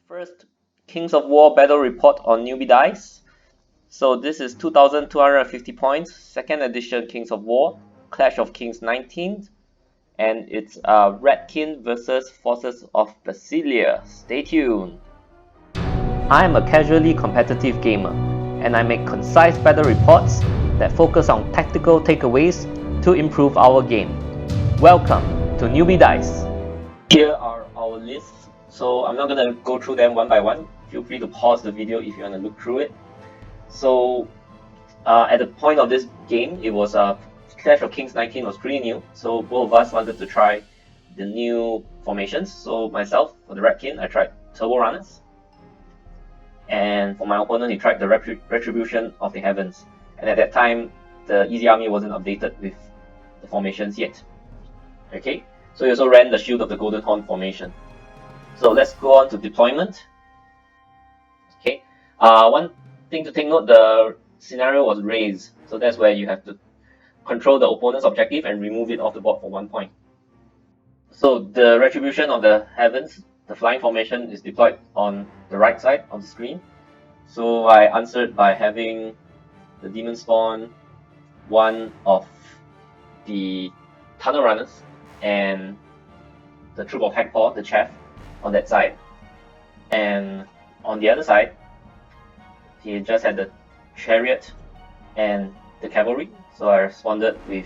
First Kings of War battle report on newbie dice. So this is 2250 points, second edition Kings of War, Clash of Kings 19, and it's Ratkin versus Forces of Basilea. Stay tuned. I am a casually competitive gamer, and I make concise battle reports that focus on tactical takeaways to improve our game. Welcome to Newbie Dice. Here are our lists. So I'm not going to go through them one by one. Feel free to pause the video if you want to look through it. So at the point of this game, it was Clash of Kings 19 was pretty new. So both of us wanted to try the new formations. So myself, for the Ratkin, I tried Turbo Runners. And for my opponent, he tried the Retribution of the Heavens. And at that time, the Easy Army wasn't updated with the formations yet. Okay, so he also ran the Shield of the Golden Horn formation. So let's go on to deployment. Okay, one thing to take note, the scenario was raised. So that's where you have to control the opponent's objective and remove it off the board for 1 point. So the Retribution of the Heavens, the flying formation, is deployed on the right side of the screen. So I answered by having the Demon Spawn, one of the Tunnel Runners, and the Troop of Hackpaw, the Chaff, on that side. And on the other side, he just had the Chariot and the Cavalry. So I responded with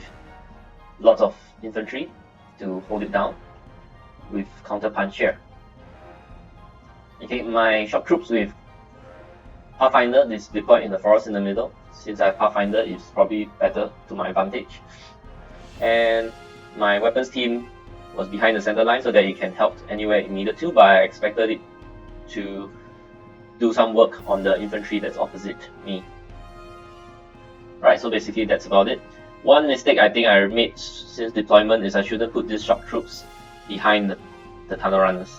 lots of infantry to hold it down with counter punch here. Okay, my shock troops with Pathfinder is deployed in the forest in the middle. Since I have Pathfinder, it's probably better to my advantage. And my weapons team was behind the center line so that it can help anywhere it needed to, but I expected it to do some work on the infantry that's opposite me. Right, so basically that's about it. One mistake I think I made since deployment is I shouldn't put these shock troops behind the tunnel runners.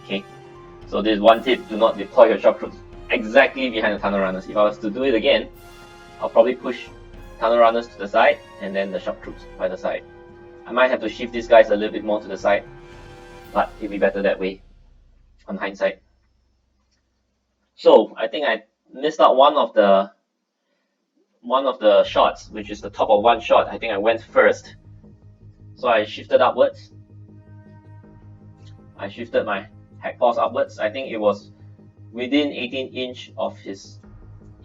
Okay, so this is one tip: do not deploy your shock troops exactly behind the tunnel runners. If I was to do it again, I'll probably push tunnel runners to the side and then the shock troops by the side. I might have to shift these guys a little bit more to the side, but it'd be better that way on hindsight. So I think I missed out one of the shots, which is the top of one shot. I think I went first, so I shifted upwards. I shifted my Hackpaws upwards. I think it was within 18 inch of his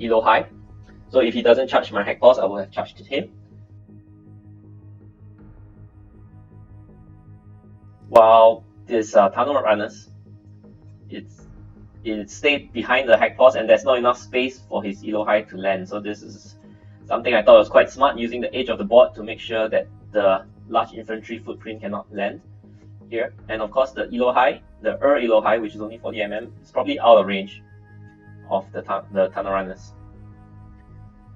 elo high. So if he doesn't charge my Hackpaws, I would have charged him. While this tunnel runners, it stayed behind the Hackpaws, and there's not enough space for his elo high to land. So this is something I thought was quite smart, using the edge of the board to make sure that the large infantry footprint cannot land here. And of course, the elo high, the elo high, which is only 40 mm, is probably out of range of the tunnel runners.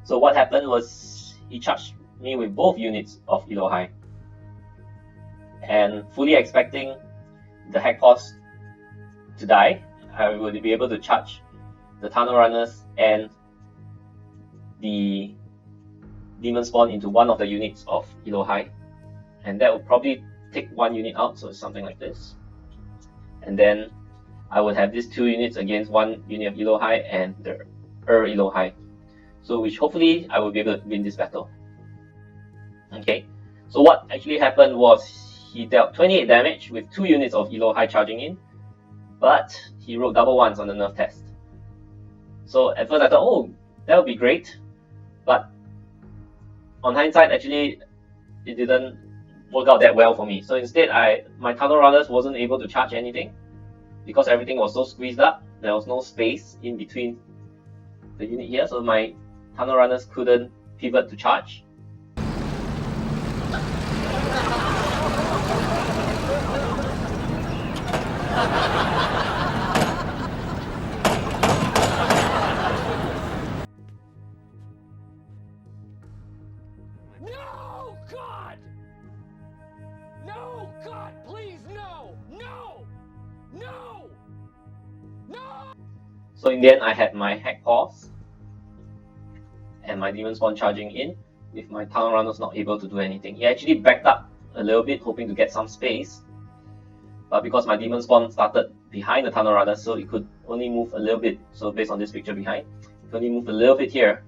So what happened was he charged me with both units of elo high, and fully expecting the Hackpaws to die, I would be able to charge the tunnel runners and the demon spawn into one of the units of elo high, and that would probably take one unit out. So it's something like this, and then I would have these two units against one unit of elo high and the elo high, so which hopefully I will be able to win this battle. Okay, so what actually happened was he dealt 28 damage with 2 units of elo high charging in, but he rolled double ones on the nerf test. So at first I thought, oh, that would be great, but on hindsight, actually it didn't work out that well for me. So instead, my tunnel runners wasn't able to charge anything because everything was so squeezed up. There was no space in between the unit here, so my tunnel runners couldn't pivot to charge. No, God! No, God, please, no! No! No! No! So in the end, I had my Hackpaws and my Demon Spawn charging in, with my tunnel runners not able to do anything. He actually backed up a little bit, hoping to get some space, but because my Demon Spawn started behind the tunnel runners, so it could only move a little bit. So based on this picture behind, it could only move a little bit here.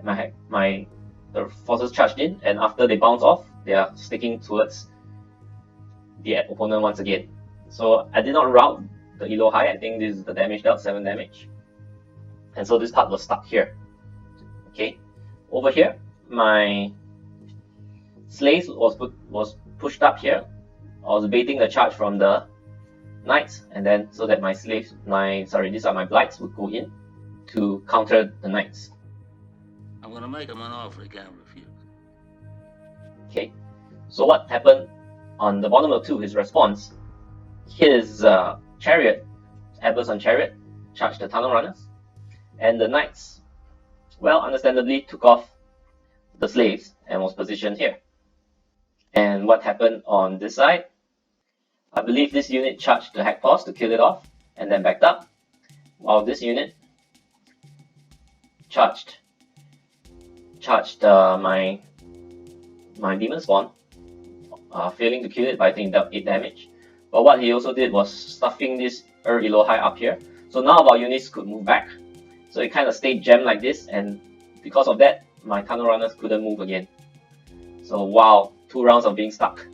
The forces charged in, and after they bounce off, they are sticking towards the opponent once again. So I did not route the elo high. I think this is the damage dealt, 7 damage. And so this part was stuck here. Okay, over here, my slaves was pushed up here. I was baiting the charge from the knights, and then so that my slaves, these are my blights, would go in to counter the knights. I'm gonna make him an offer he can't refuse. Okay, so what happened on the bottom of 2, his response, his chariot, Abel's chariot, charged the tunnel runners, and the knights, well, understandably took off the slaves and was positioned here. And what happened on this side? I believe this unit charged the hack pause to kill it off and then backed up, while this unit charged my demon spawn, failing to kill it, but I think it dealt 8 damage. But what he also did was stuffing this elo high up here, so none of our units could move back. So it kind of stayed jammed like this, and because of that, my tunnel runners couldn't move again. So wow, 2 rounds of being stuck.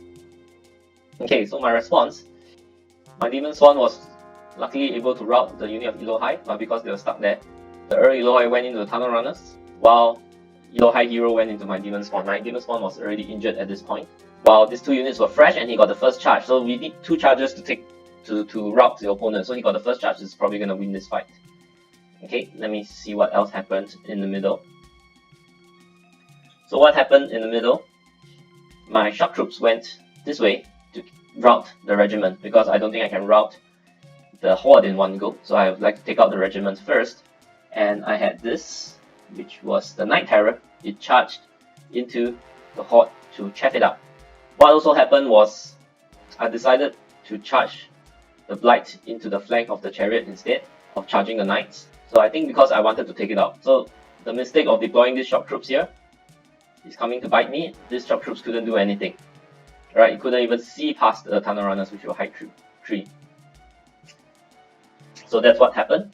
Okay, so my response, my demon spawn was luckily able to rout the unit of elo high, but because they were stuck there, the elo high went into the tunnel runners, while elo high hero went into my demon spawn. My demon spawn was already injured at this point, while these 2 units were fresh and he got the first charge. So we need 2 charges to rout the opponent. So he got the first charge, is probably going to win this fight. Okay, let me see what else happened in the middle. So what happened in the middle? My shock troops went this way to rout the regiment, because I don't think I can rout the horde in one go. So I would like to take out the regiment first. And I had this, which was the Night Terror. It charged into the horde to chaff it up. What also happened was I decided to charge the Blight into the flank of the chariot instead of charging the knights. So I think because I wanted to take it out. So the mistake of deploying these shock troops here is coming to bite me. These shock troops couldn't do anything. Right? It couldn't even see past the tunnel runners, which were high tree. So that's what happened.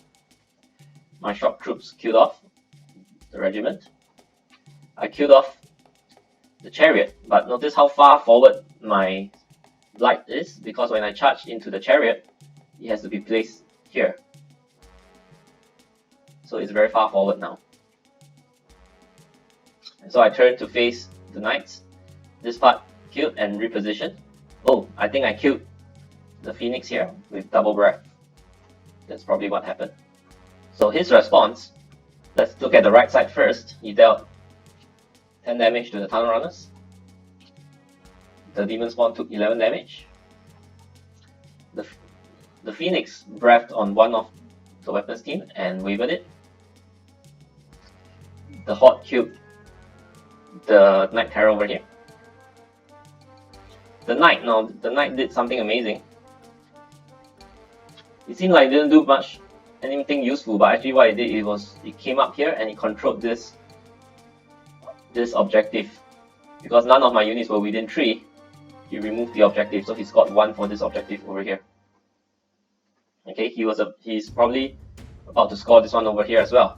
My shock troops killed off the regiment. I killed off the chariot, but notice how far forward my Blight is, because when I charge into the chariot, it has to be placed here. So it's very far forward now. And so I turned to face the knights. This part killed and repositioned. Oh, I think I killed the Phoenix here with double breath. That's probably what happened. So his response, let's look at the right side first. He dealt 10 damage to the tunnel runners. The demon spawn took 11 damage. The Phoenix breathed on one of the weapons team and wavered it. The horde killed the Night Terror over here. The Knight did something amazing. It seemed like it didn't do anything useful, but actually what it did was it came up here and it controlled this objective. Because none of my units were within 3, he removed the objective, so he scored 1 for this objective over here. Okay, he's probably about to score this one over here as well.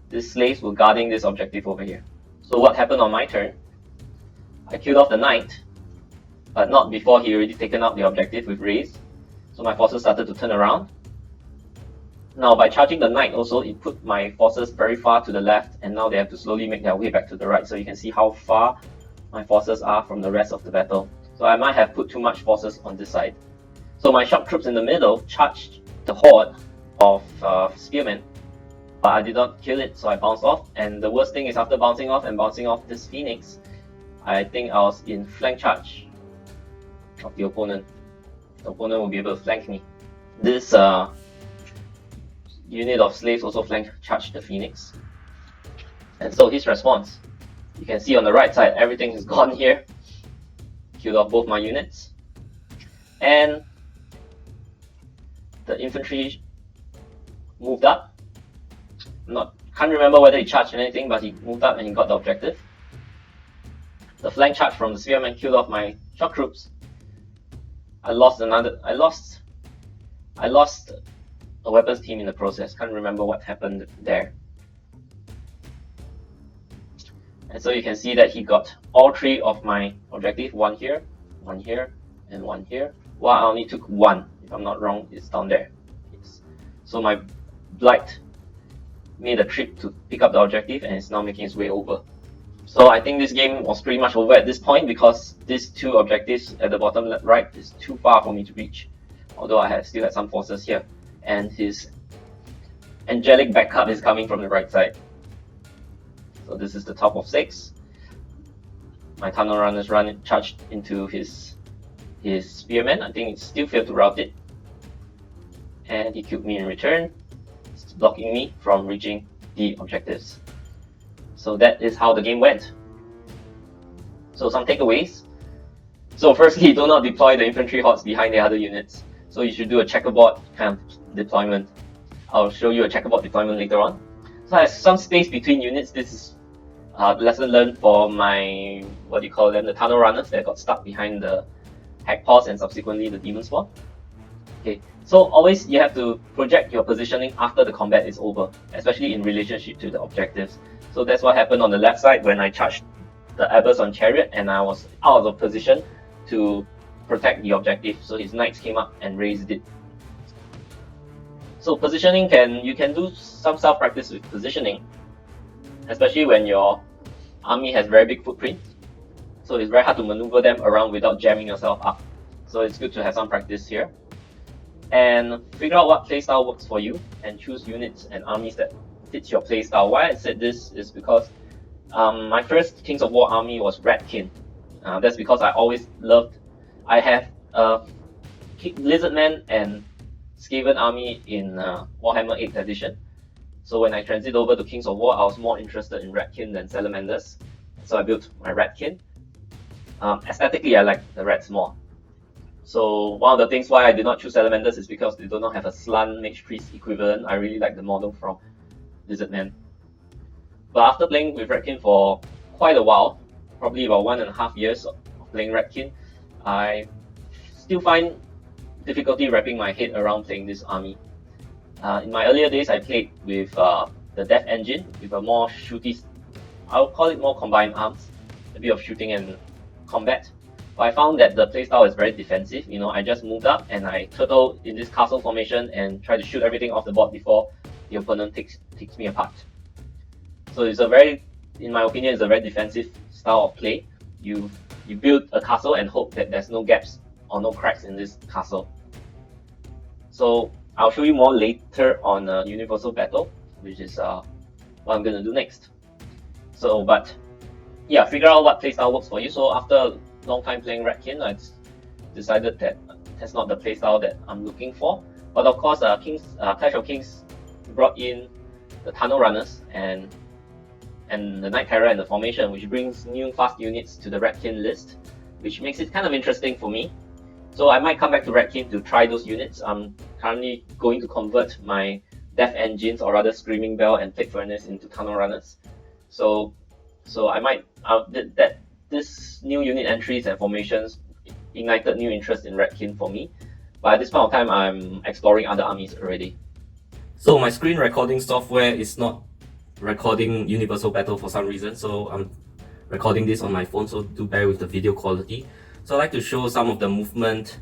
These slaves were guarding this objective over here. So what happened on my turn? I killed off the knight, but not before he already taken out the objective with raise. So my forces started to turn around. Now by charging the knight also, it put my forces very far to the left, and now they have to slowly make their way back to the right. So you can see how far my forces are from the rest of the battle. So I might have put too much forces on this side. So my shock troops in the middle charged the horde of spearmen, but I did not kill it, so I bounced off. And the worst thing is, after bouncing off this Phoenix, I think I was in flank charge of the opponent. The opponent will be able to flank me. This unit of slaves also flank charged the Phoenix. And so his response, you can see on the right side, everything is gone here. Killed off both my units. And the infantry moved up. Can't remember whether he charged anything, but he moved up and he got the objective. The flank charge from the spearmen killed off my shock troops. I I lost a weapons team in the process. Can't remember what happened there. And so you can see that he got all 3 of my objective, 1 here, 1 here, and 1 here. Well, I only took 1, if I'm not wrong, it's down there. Yes. So my Blight made a trip to pick up the objective and is now making its way over. So I think this game was pretty much over at this point because these 2 objectives at the bottom left, right is too far for me to reach. Although I still had some forces here. And his angelic backup is coming from the right side. So this is the top of 6. My tunnel runners charged into his spearman. I think it still failed to rout it. And he killed me in return, blocking me from reaching the objectives. So that is how the game went. So some takeaways. So firstly, do not deploy the infantry hordes behind the other units. So you should do a checkerboard kind of deployment. I'll show you a checkerboard deployment later on. So I have some space between units. This is lesson learned for my, what do you call them, the tunnel runners that got stuck behind the hack paws and subsequently the demon spawn. Okay, so always you have to project your positioning after the combat is over, especially in relationship to the objectives. So that's what happened on the left side when I charged the Abbas on Chariot and I was out of position to protect the objective. So his knights came up and raised it. So positioning you can do some self-practice with positioning, especially when your army has very big footprint. So it's very hard to maneuver them around without jamming yourself up. So it's good to have some practice here. And figure out what playstyle works for you and choose units and armies that fits your playstyle. Why I said this is because my first Kings of War army was Ratkin. That's because I always loved, I have Lizardman and Skaven army in Warhammer 8th edition. So when I transit over to Kings of War, I was more interested in Ratkin than Salamanders. So I built my Ratkin. Aesthetically, I like the Rats more. So one of the things why I did not choose Salamanders is because they do not have a Slan Mage Priest equivalent. I really like the model from Lizardman. But after playing with Ratkin for quite a while, probably about 1.5 years of playing Ratkin, I still find difficulty wrapping my head around playing this army. In my earlier days, I played with the Death Engine, with a more shooty, I'll call it more combined arms, a bit of shooting and combat. But I found that the playstyle is very defensive. You know, I just moved up and I turtle in this castle formation and try to shoot everything off the board before the opponent takes me apart. So it's a very, in my opinion, it's a very defensive style of play. You build a castle and hope that there's no gaps or no cracks in this castle. So I'll show you more later on Universal Battle, which is what I'm gonna do next. So, but yeah, figure out what playstyle works for you. So after a long time playing Ratkin, I decided that that's not the playstyle that I'm looking for. But of course, Clash of Kings brought in the Tunnel Runners and the Night Terror and the Formation, which brings new fast units to the Ratkin list, which makes it kind of interesting for me. So I might come back to Ratkin to try those units. I'm currently going to convert my Death Engines, or rather Screaming Bell and Plague Furnace, into Tunnel Runners. So I might this new unit entries and formations ignited new interest in Ratkin for me. But at this point of time, I'm exploring other armies already. So my screen recording software is not recording Universal Battle for some reason, so I'm recording this on my phone, so do bear with the video quality. So I'd like to show some of the movement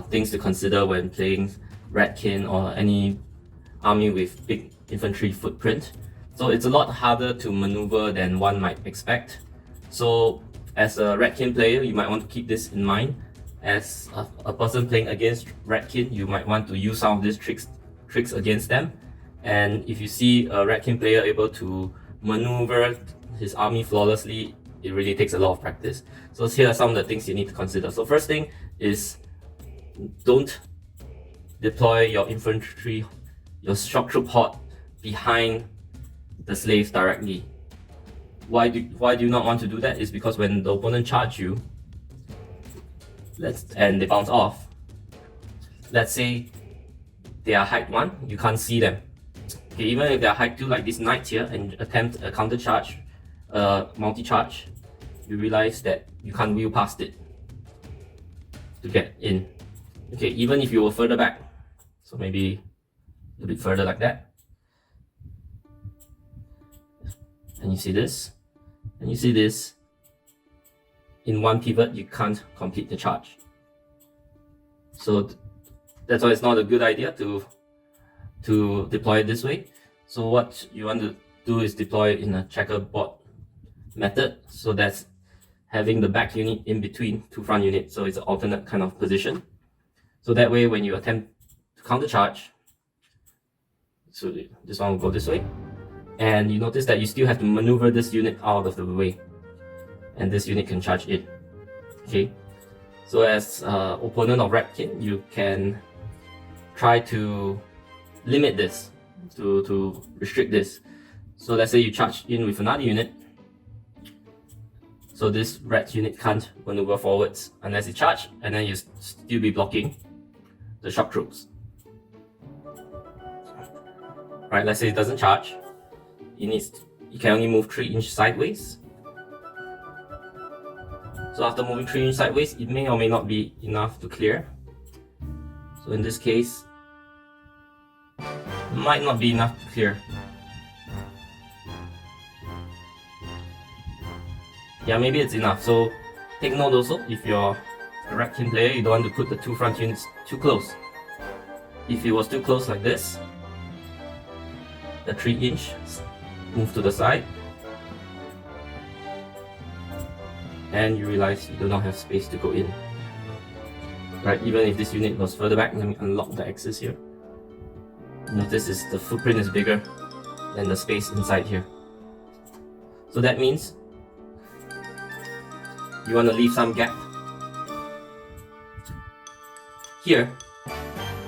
things to consider when playing Ratkin or any army with big infantry footprint. So it's a lot harder to maneuver than one might expect. So as a Ratkin player, you might want to keep this in mind. As a person playing against Ratkin, you might want to use some of these tricks against them. And if you see a Ratkin player able to maneuver his army flawlessly, it really takes a lot of practice. So here are some of the things you need to consider. So first thing is, don't deploy your infantry, your shock troop horde behind the slaves directly. Why do you not want to do that? Is because when the opponent charge you, and they bounce off, let's say they are height 1, you can't see them. Okay, even if they are height 2, like this knight here, and attempt a counter charge, multi-charge, you realize that you can't wheel past it to get in. Okay, even if you were further back. So maybe a bit further like that. And you see this, and you see this. In one pivot, you can't complete the charge. So that's why it's not a good idea to deploy it this way. So what you want to do is deploy it in a checkerboard method. So that's having the back unit in between two front units. So it's an alternate kind of position. So that way, when you attempt to counter charge, so this one will go this way. And you notice that you still have to maneuver this unit out of the way. And this unit can charge in. Okay. So as opponent of Ratkin, you can try to limit this, to restrict this. So let's say you charge in with another unit. So this red unit can't maneuver forwards unless it charge, and then you still be blocking the shock troops. Right, let's say it doesn't charge. You can only move 3 inches sideways. So after moving 3 inches sideways, it may or may not be enough to clear. So in this case, it might not be enough to clear. Yeah, maybe it's enough. So take note also, if you're a Ratkin player, you don't want to put the two front units too close. If it was too close like this, the 3 inch move to the side, and you realize you do not have space to go in. Right, even if this unit was further back, let me unlock the axis here. Notice the footprint is bigger than the space inside here. So that means you want to leave some gap here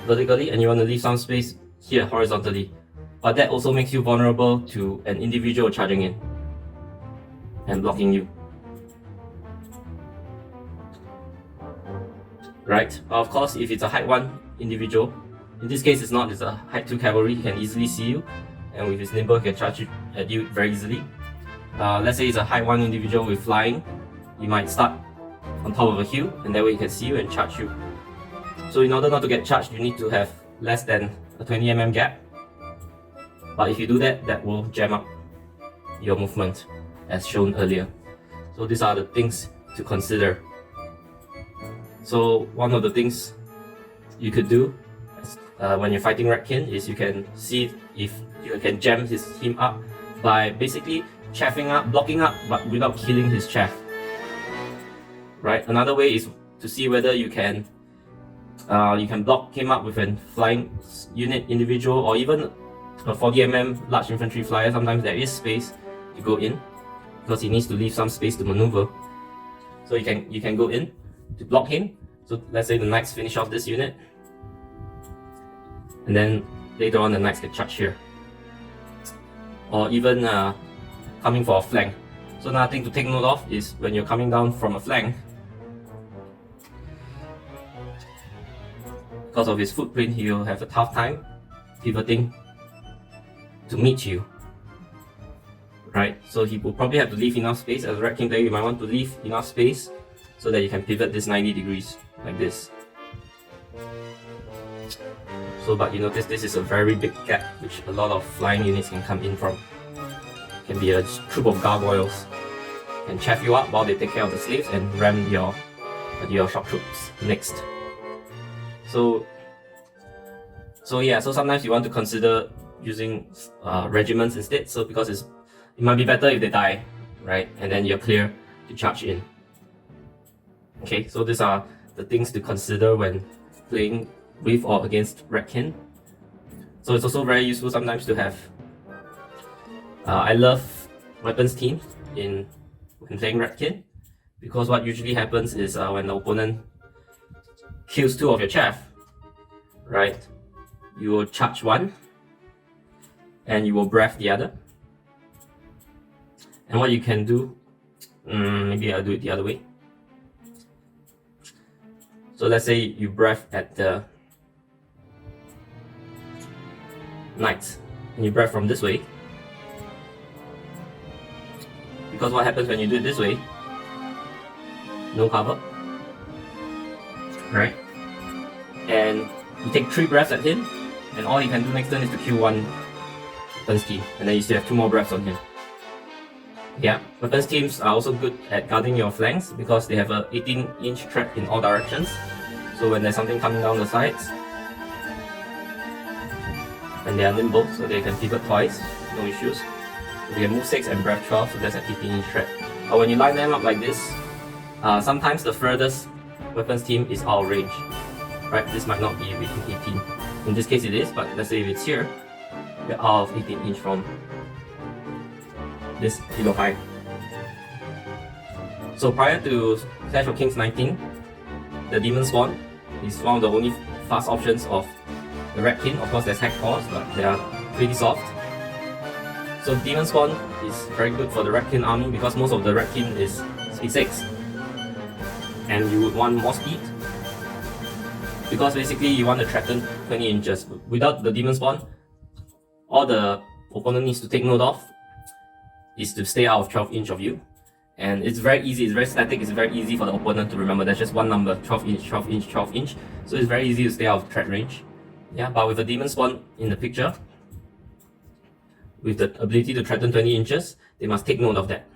vertically, and you want to leave some space here horizontally. But that also makes you vulnerable to an individual charging in and blocking you. Right? Of course, if it's a height 1 individual, in this case it's not, it's a height 2 cavalry, he can easily see you, and with his nimble he can charge at you very easily. Let's say it's a height 1 individual with flying, you might start on top of a hill, and that way he can see you and charge you. So in order not to get charged, you need to have less than a 20 mm gap. But if you do that, that will jam up your movement as shown earlier. So these are the things to consider. So one of the things you could do when you're fighting Ratkin is you can see if you can jam him up by basically chaffing up, blocking up, but without killing his chaff. Right? Another way is to see whether you can block him up with a flying unit individual, or even a 40 mm large infantry flyer. Sometimes there is space to go in because he needs to leave some space to maneuver. So you can go in to block him. So let's say the knights finish off this unit, and then later on the knights get charged here, or even coming for a flank. So another thing to take note of is when you're coming down from a flank, because of his footprint, he will have a tough time pivoting to meet you. Right? So he will probably have to leave enough space. As a Ratkin player, you might want to leave enough space so that you can pivot this 90 degrees like this. So, but you notice this is a very big gap which a lot of flying units can come in from. It can be a troop of gargoyles, can chaff you up while they take care of the slaves and ram your shock troops next. So yeah, so sometimes you want to consider using regiments instead. So because it might be better if they die, right? And then you're clear to charge in. Okay, so these are the things to consider when playing with or against Ratkin. So it's also very useful sometimes to have. I love weapons teams when playing Ratkin, because what usually happens is when the opponent kills 2 of your chaff, right? You will charge 1 and you will breath the other. And what you can do, maybe I'll do it the other way. So let's say you breath at the knights, and you breath from this way. Because what happens when you do it this way? No cover, right? And You take 3 breaths at him, and all you can do next turn is to kill 1 weapons team, and then you still have 2 more breaths on him. Yeah, weapons teams are also good at guarding your flanks because they have a 18-inch trap in all directions. So when there's something coming down the sides, and they are nimble, so they can pivot twice, no issues. So they can move 6 and breath 12, so that's an 18-inch trap. But when you line them up like this, sometimes the furthest weapons team is out of range. Right, this might not be within 18. In this case it is, but let's say if it's here, we're out of 18-inch from this kilo high. So prior to Clash of Kings 19, the Demon Spawn is one of the only fast options of the Ratkin. Of course there's hack cores, but they are pretty soft. So Demon Spawn is very good for the Ratkin army because most of the Ratkin is speed 6. And you would want more speed, because basically you want to threaten 20 inches. Without the Demon Spawn, all the opponent needs to take note of is to stay out of 12 inch of you. And it's very easy, it's very static, it's very easy for the opponent to remember. There's just one number, 12 inch, 12 inch, 12 inch. So it's very easy to stay out of threat range. Yeah, but with the Demon Spawn in the picture, with the ability to threaten 20 inches, they must take note of that.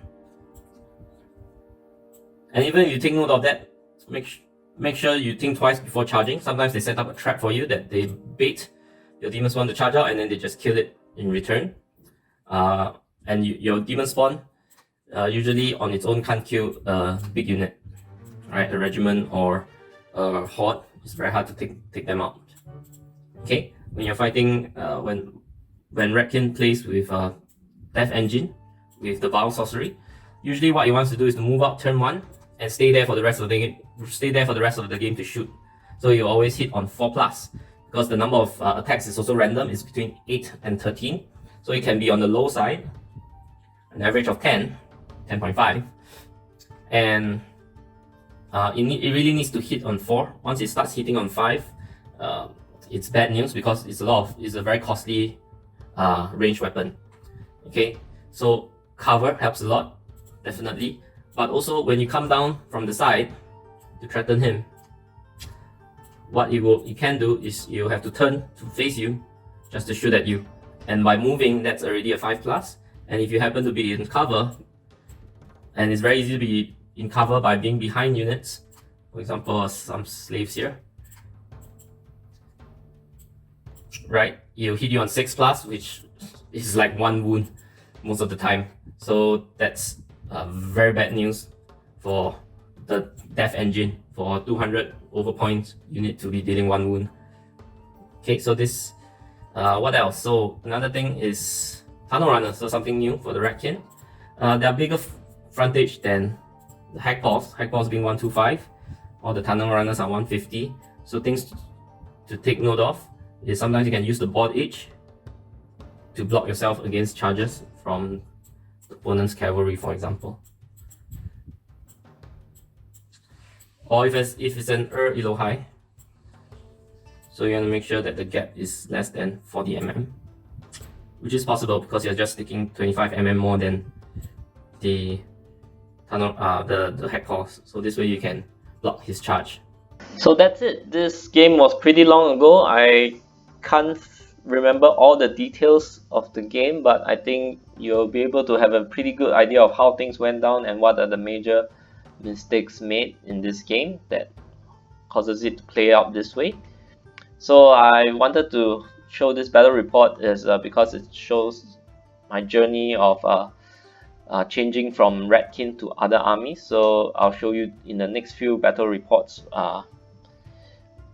And even if you take note of that, make sure you think twice before charging. Sometimes they set up a trap for you that they bait your Demon Spawn to charge out and then they just kill it in return. And your Demon Spawn usually on its own can't kill a big unit, right? A regiment or a horde. It's very hard to take them out. Okay, when you're fighting, when Ratkin plays with Death Engine with the Vile Sorcery, usually what he wants to do is to move out turn 1 and stay there for the rest of the game. Stay there for the rest of the game to shoot. So you always hit on 4+, because the number of attacks is also random. It's between 8 and 13. So it can be on the low side, an average of 10, 10.5, and it really needs to hit on 4. Once it starts hitting on 5, it's bad news because it's a very costly range weapon. Okay, so cover helps a lot, definitely. But also when you come down from the side to threaten him, what you can do is you have to turn to face you just to shoot at you. And by moving, that's already a 5+. And if you happen to be in cover, and it's very easy to be in cover by being behind units, for example, some slaves here, right? He'll hit you on 6+, which is like 1 wound most of the time. So that's very bad news for the Death Engine. For 200 over points, you need to be dealing 1 wound. Okay, so this, what else? So another thing is Tunnel Runners, so something new for the Ratkin. They are bigger frontage than the Hack Balls being 125, or the Tunnel Runners are 150. So things to take note of is sometimes you can use the board edge to block yourself against charges from the opponent's cavalry, for example. Or if it's an elo high, so you want to make sure that the gap is less than 40 mm, which is possible because you're just sticking 25 mm more than the tunnel, the hack course. So this way you can block his charge. So that's it. This game was pretty long ago. I can't remember all the details of the game, but I think you'll be able to have a pretty good idea of how things went down and what are the major mistakes made in this game that causes it to play out this way. So I wanted to show this battle report is because it shows my journey of changing from Ratkin to other armies. So I'll show you in the next few battle reports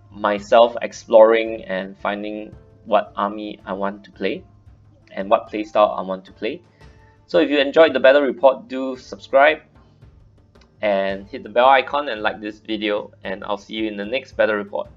myself exploring and finding what army I want to play and what playstyle I want to play. So if you enjoyed the battle report, do subscribe and hit the bell icon and like this video, and I'll see you in the next battle report.